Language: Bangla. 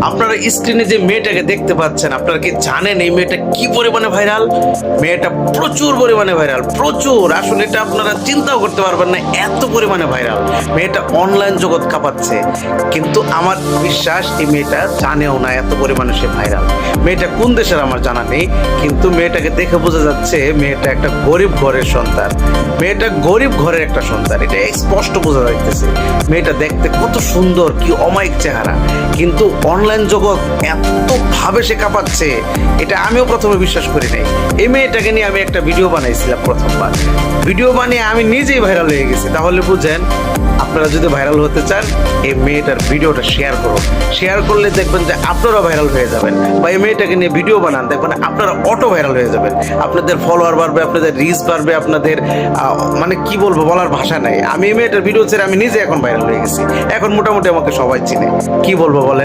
আপনারা স্ক্রিনে যে মেয়েটাকে দেখতে পাচ্ছেন, আপনারা কি জানেন এই মেয়েটা কি পরিমাণে ভাইরাল? মেয়েটা প্রচুর পরিমাণে ভাইরাল, প্রচুর। আসলে এটা আপনারা চিন্তাও করতে পারবেন না, এত পরিমাণে ভাইরাল। মেয়েটা অনলাইন জগৎ কাঁপাচ্ছে, কিন্তু আমার বিশ্বাস এই মেয়েটা জানেও না এত পরিমাণে সে ভাইরাল। মেয়েটা কোন দেশের আমার জানা নেই, কিন্তু মেয়েটাকে দেখে বোঝা যাচ্ছে মেয়েটা একটা গরিব ঘরের সন্তান। মেয়েটা গরিব ঘরের একটা সন্তান, এটা স্পষ্ট বোঝা যাইতেছে। মেয়েটা দেখতে কত সুন্দর, কি অমায়িক চেহারা, কিন্তু অনলাইন জগৎ এতভাবে সে কাঁপাচ্ছে, এটা আমিও প্রথমে বিশ্বাস করি নাই। এই মেয়েটাকে নিয়ে আমি একটা ভিডিও বানাইছিলাম প্রথমবার। ভিডিও বানিয়ে আমি নিজেই ভাইরাল হয়ে গেছি। তাহলে বুঝেন, আপনারা যদি ভাইরাল হতে চান, এই মেয়েটার ভিডিওটা শেয়ার করুন। শেয়ার করলে দেখবেন যে আপনারা ভাইরাল হয়ে যাবেন। বা এই মেয়েটাকে নিয়ে ভিডিও বানান, দেখবেন আপনারা অটো ভাইরাল হয়ে যাবেন। আপনাদের ফলোয়ার বাড়বে, আপনাদের রিচ বাড়বে, আপনাদের মানে কি বলবো, বলার ভাষা নাই। আমি এই মেয়েটার ভিডিও ছেড়ে আমি নিজে এখন ভাইরাল হয়ে গেছি। এখন মোটামুটি আমাকে সবাই চিনে। কি বলবো বলেন?